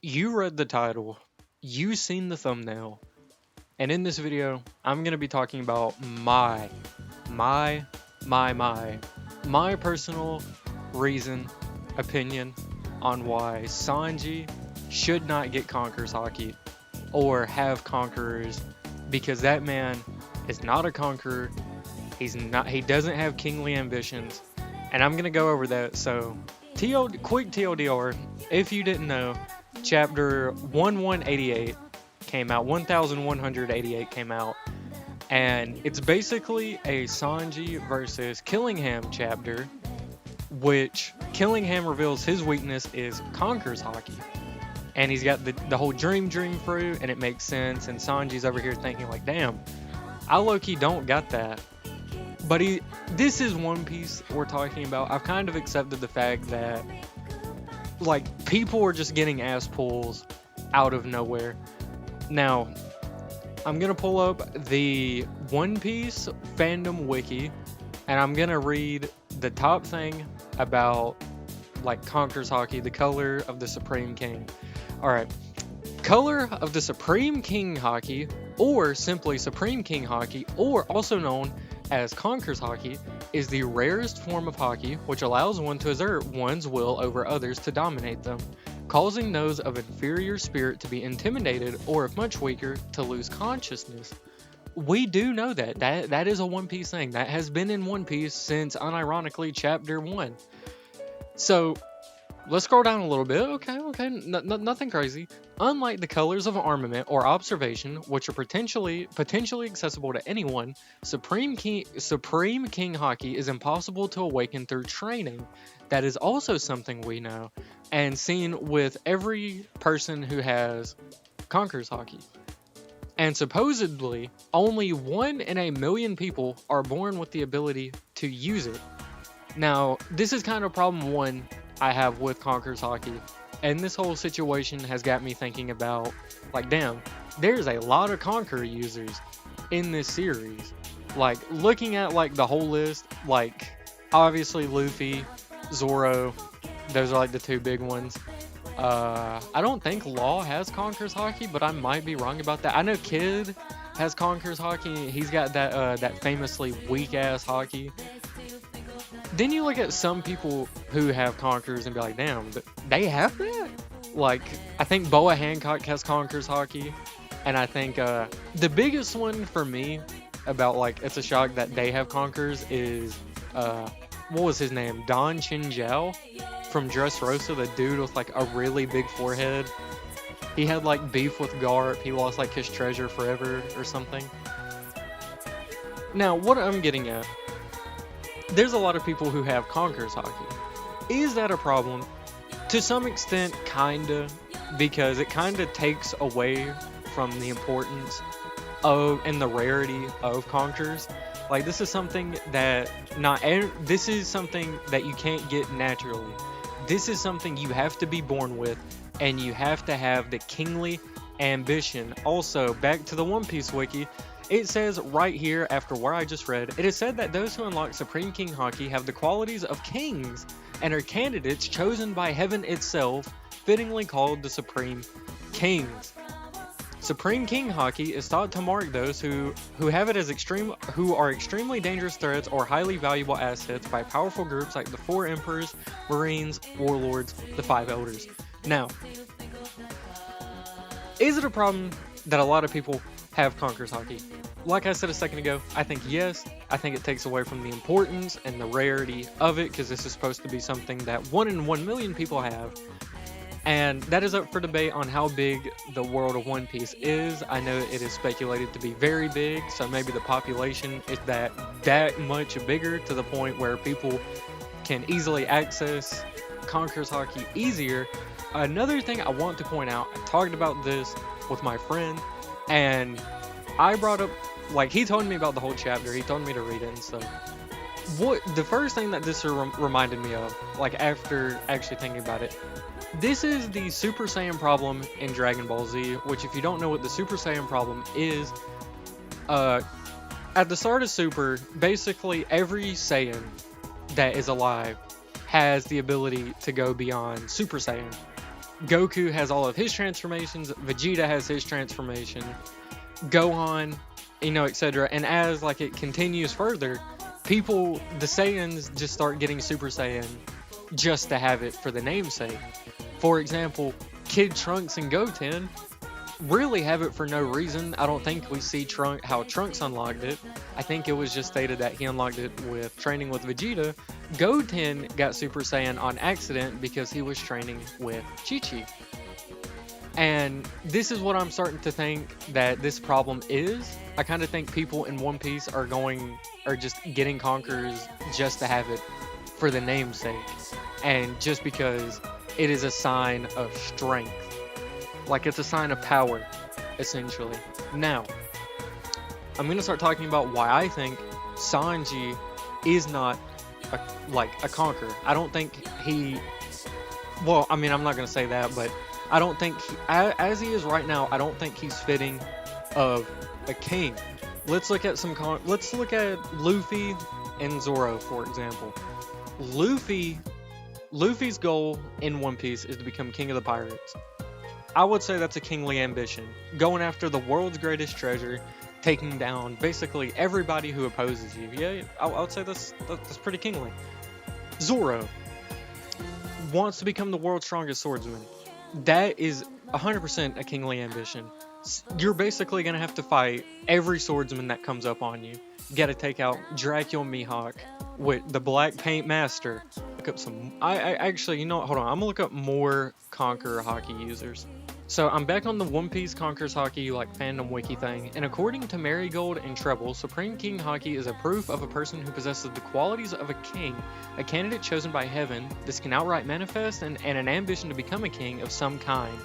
You read the title, you seen the thumbnail, and in this video, I'm gonna be talking about my, my, my personal reason, opinion on why Sanji should not get Conqueror's haki or have Conquerors, because that man is not a conqueror. He doesn't have kingly ambitions, and I'm gonna go over that. So, quick TLDR, if you didn't know, chapter 1188 came out, 1188 came out, and it's basically a Sanji versus Killingham chapter, which Killingham reveals his weakness is Conqueror's haki. And he's got the whole dream fruit, and it makes sense, and Sanji's over here thinking like, damn, I low-key don't got that. But this is One Piece we're talking about. I've kind of accepted the fact that, like, people are just getting ass pulls out of nowhere. Now, I'm gonna pull up the One Piece fandom wiki, and I'm gonna read the top thing about, like, Conqueror's haki, the color of the Supreme King. Alright, color of the Supreme King haki, or simply Supreme King haki, or also known as Conqueror's haki, is the rarest form of haki which allows one to exert one's will over others to dominate them, causing those of inferior spirit to be intimidated, or if much weaker, to lose consciousness. We do know that is a One Piece thing. That has been in One Piece since, unironically, chapter 1. So, let's scroll down a little bit. Okay, nothing crazy. Unlike the colors of armament or observation, which are potentially accessible to anyone, Supreme King haki is impossible to awaken through training. That is also something we know, and seen with every person who has Conqueror's haki. And supposedly, only 1 in a million people are born with the ability to use it. Now, this is kind of problem 1 I have with Conqueror's haki, and this whole situation has got me thinking about, like, damn, there's a lot of Conqueror users in this series. Like, looking at, like, the whole list, like, obviously Luffy, Zoro, those are, like, the 2 big ones. I don't think Law has Conqueror's haki, but I might be wrong about that. I know Kid has Conqueror's haki. He's got that famously weak-ass haki. Then you look at some people who have Conquerors and be like, damn, they have that? Like, I think Boa Hancock has Conqueror's haki, and I think the biggest one for me about, like, it's a shock that they have Conquerors is, what was his name? Don Chinjiao from Dressrosa, the dude with, like, a really big forehead. He had, like, beef with Garp. He lost, like, his treasure forever or something. Now, what I'm getting at, there's a lot of people who have Conqueror's haki. Is that a problem? To some extent, kinda, because it kinda takes away from the importance of and the rarity of Conquerors. Like, this is something that this is something that you can't get naturally. This is something you have to be born with, and you have to have the kingly ambition. Also, back to the One Piece wiki, it says right here, after where I just read, it is said that those who unlock Supreme King haki have the qualities of kings and are candidates chosen by heaven itself, fittingly called the Supreme Kings. Supreme King haki is thought to mark those who have it as who are extremely dangerous threats or highly valuable assets by powerful groups like the 4 Emperors, Marines, Warlords, the 5 Elders. Now, is it a problem that a lot of people have Conqueror's haki? Like I said a second ago, I think yes. I think it takes away from the importance and the rarity of it, because this is supposed to be something that 1 in 1 million people have. And that is up for debate on how big the world of One Piece is. I know it is speculated to be very big, so maybe the population is that much bigger, to the point where people can easily access Conqueror's haki easier. Another thing I want to point out, I talked about this with my friend, and I brought up, like, he told me about the whole chapter, he told me to read it and stuff. The first thing that this reminded me of, like, after actually thinking about it, this is the Super Saiyan problem in Dragon Ball Z, which, if you don't know what the Super Saiyan problem is, at the start of Super, basically every Saiyan that is alive has the ability to go beyond Super Saiyan. Goku has all of his transformations, Vegeta has his transformation, Gohan, etc. And as like it continues further, people, the Saiyans, just start getting Super Saiyan just to have it for the namesake. For example, Kid Trunks and Goten really have it for no reason. I don't think we see how Trunks unlocked it. I think it was just stated that he unlocked it with training with Vegeta. Goten got Super Saiyan on accident because he was training with Chi-Chi. And this is what I'm starting to think that this problem is. I kind of think people in One Piece are just getting Conquerors just to have it for the namesake. And just because it is a sign of strength. Like it's a sign of power, essentially. Now, I'm going to start talking about why I think Sanji is not a Conqueror. I don't think he... Well, I mean, I'm not going to say that, but I don't think... as he is right now, I don't think he's fitting of a king. Let's look at let's look at Luffy and Zoro, for example. Luffy's goal in One Piece is to become king of the pirates. I would say that's a kingly ambition. Going after the world's greatest treasure, taking down basically everybody who opposes you. Yeah, I would say that's pretty kingly. Zoro wants to become the world's strongest swordsman. That is 100% a kingly ambition. You're basically going to have to fight every swordsman that comes up on you. You got to take out Dracula Mihawk with the Black Paint Master. Look up some... I actually, you know what? Hold on. I'm going to look up more Conqueror haki users. So I'm back on the One Piece Conquerors Haki fandom wiki thing, and according to Marigold and Treble, Supreme King Haki is a proof of a person who possesses the qualities of a king, a candidate chosen by heaven. This can outright manifest and an ambition to become a king of some kind.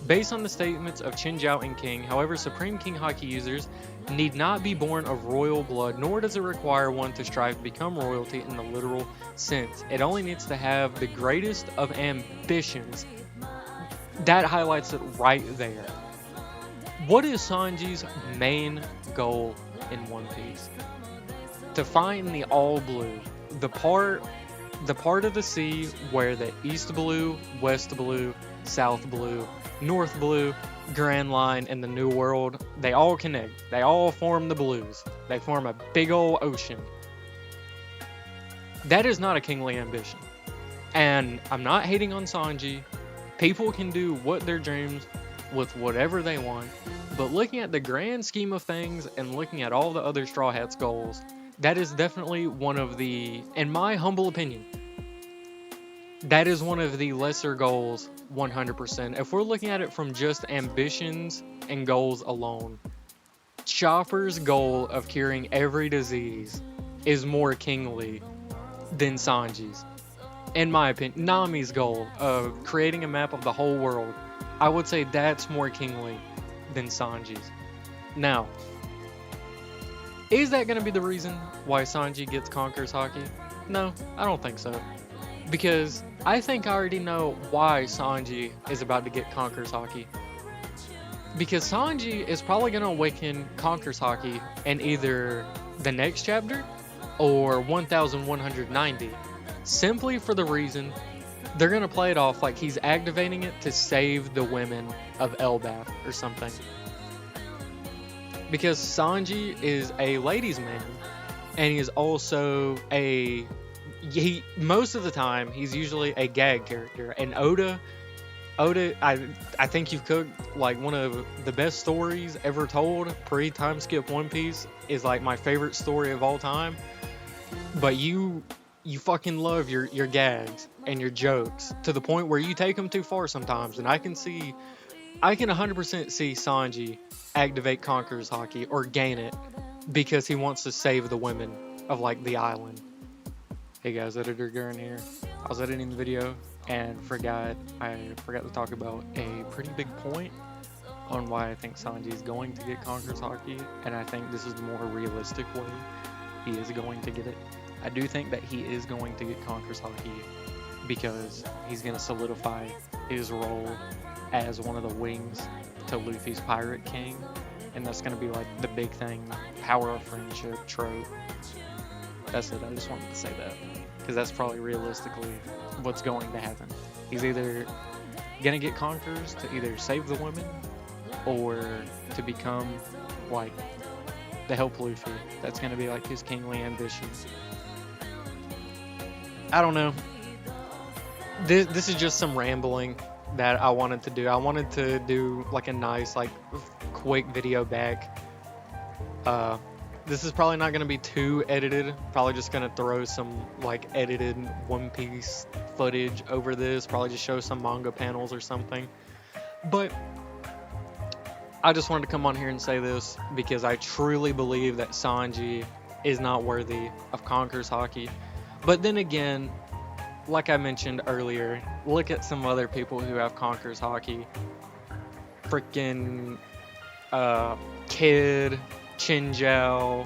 Based on the statements of Qin Zhao and King, however, Supreme King Haki users need not be born of royal blood, nor does it require one to strive to become royalty in the literal sense. It only needs to have the greatest of ambitions. That highlights it right there. What is Sanji's main goal in One Piece? To find the all blue, the part of the sea where the East Blue, West Blue, South Blue, North Blue, Grand Line, and the New World, they all connect. They all form the blues. They form a big old ocean. That is not a kingly ambition. And I'm not hating on Sanji. People can do what their dreams with whatever they want, but looking at the grand scheme of things and looking at all the other Straw Hats goals, that is definitely one of the, in my humble opinion, that is one of the lesser goals 100%. If we're looking at it from just ambitions and goals alone, Chopper's goal of curing every disease is more kingly than Sanji's. In my opinion, Nami's goal of creating a map of the whole world, I would say that's more kingly than Sanji's. Now, is that going to be the reason why Sanji gets Conqueror's Haki? No, I don't think so. Because I think I already know why Sanji is about to get Conqueror's Haki. Because Sanji is probably going to awaken Conqueror's Haki in either the next chapter or 1190. Simply for the reason they're going to play it off like he's activating it to save the women of Elbaf or something. Because Sanji is a ladies' man, and he is also most of the time, he's usually a gag character. And Oda, I think you've cooked one of the best stories ever told pre-timeskip One Piece is my favorite story of all time. But you fucking love your gags and your jokes to the point where you take them too far sometimes. And I can 100% see Sanji activate Conqueror's Haki or gain it because he wants to save the women of the island. Hey guys, Editor Gurren here. I was editing the video and I forgot to talk about a pretty big point on why I think Sanji is going to get Conqueror's Haki, and I think this is the more realistic way he is going to get it. I do think that he is going to get Conqueror's Haki because he's going to solidify his role as one of the wings to Luffy's Pirate King, and that's going to be the big thing, power of friendship trope. That's it, I just wanted to say that, because that's probably realistically what's going to happen. He's either gonna get Conquerors to either save the women or to become like the help Luffy. That's gonna be like his kingly ambition. I don't know. This is just some rambling that I wanted to do. I wanted to do like a nice, like, quick video back. Uh, this is probably not gonna be too edited. Probably just gonna throw some like edited One Piece footage over this. Probably just show some manga panels or something. But I just wanted to come on here and say this because I truly believe that Sanji is not worthy of Conqueror's haki. But then again, like I mentioned earlier, look at some other people who have Conqueror's haki. Freaking Kid, Chinjiao,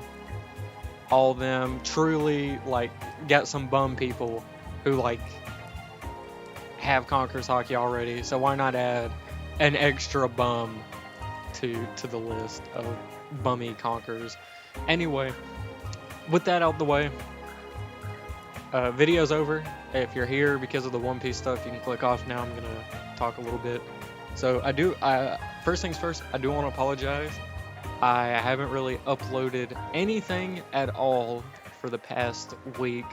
all them truly like got some bum people who like have Conqueror's haki already. So why not add an extra bum to the list of bummy Conquerors? Anyway, with that out the way, video's over. If you're here because of the One Piece stuff, you can click off now. I'm gonna talk a little bit. So first things first, I do want to apologize. I haven't really uploaded anything at all for the past week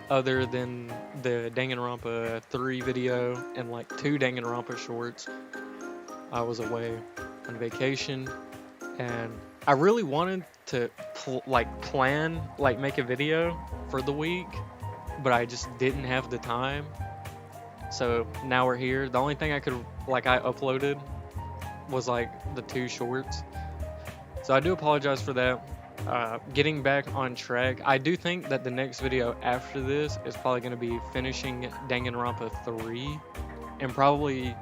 other than the Danganronpa 3 video and like 2 Danganronpa shorts. I was away on vacation and I really wanted to make a video for the week, but I just didn't have the time. So now we're here. The only thing I uploaded was like the 2 shorts. So I do apologize for that. Getting back on track, I do think that the next video after this is probably going to be finishing Danganronpa 3, and probably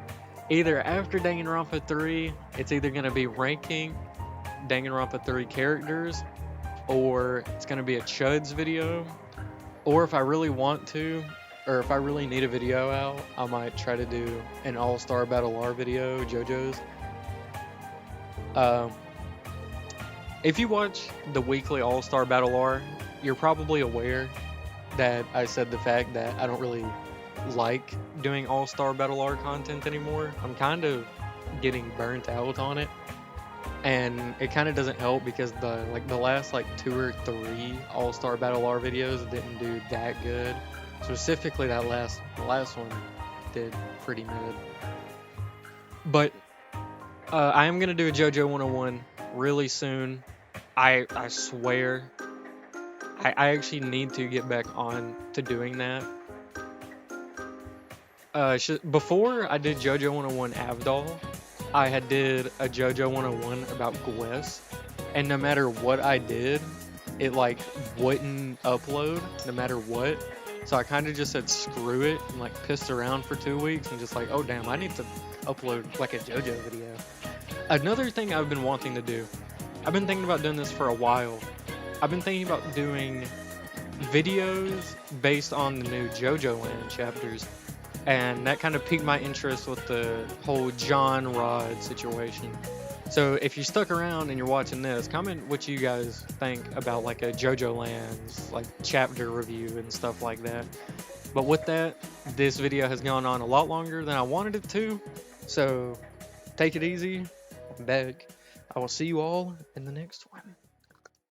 either after Danganronpa 3, it's either going to be ranking Danganronpa 3 characters, or it's going to be a Chuds video, or if I really want to, or if I really need a video out, I might try to do an All-Star Battle R video, JoJo's. If you watch the weekly All-Star Battle R, you're probably aware that I said the fact that I don't really like doing All-Star Battle R content anymore. I'm kind of getting burnt out on it, and it kind of doesn't help because the last 2 or 3 All-Star Battle R videos didn't do that good. Specifically, the last one did pretty mid. But I am gonna do a JoJo 101 really soon. I swear. I actually need to get back on to doing that. Before I did JoJo 101 Avdol, I had did a JoJo 101 about Gwess, and no matter what I did, it wouldn't upload no matter what. So I kind of just said screw it and pissed around for 2 weeks and just oh damn, I need to upload a JoJo video. Another thing I've been wanting to do, I've been thinking about doing this for a while. I've been thinking about doing videos based on the new JoJo Land chapters, and that kind of piqued my interest with the whole John Rod situation. So if you stuck around and you're watching this, comment what you guys think about a JoJo Land's chapter review and stuff like that. But with that, this video has gone on a lot longer than I wanted it to, so take it easy. I'm back. I will see you all in the next one.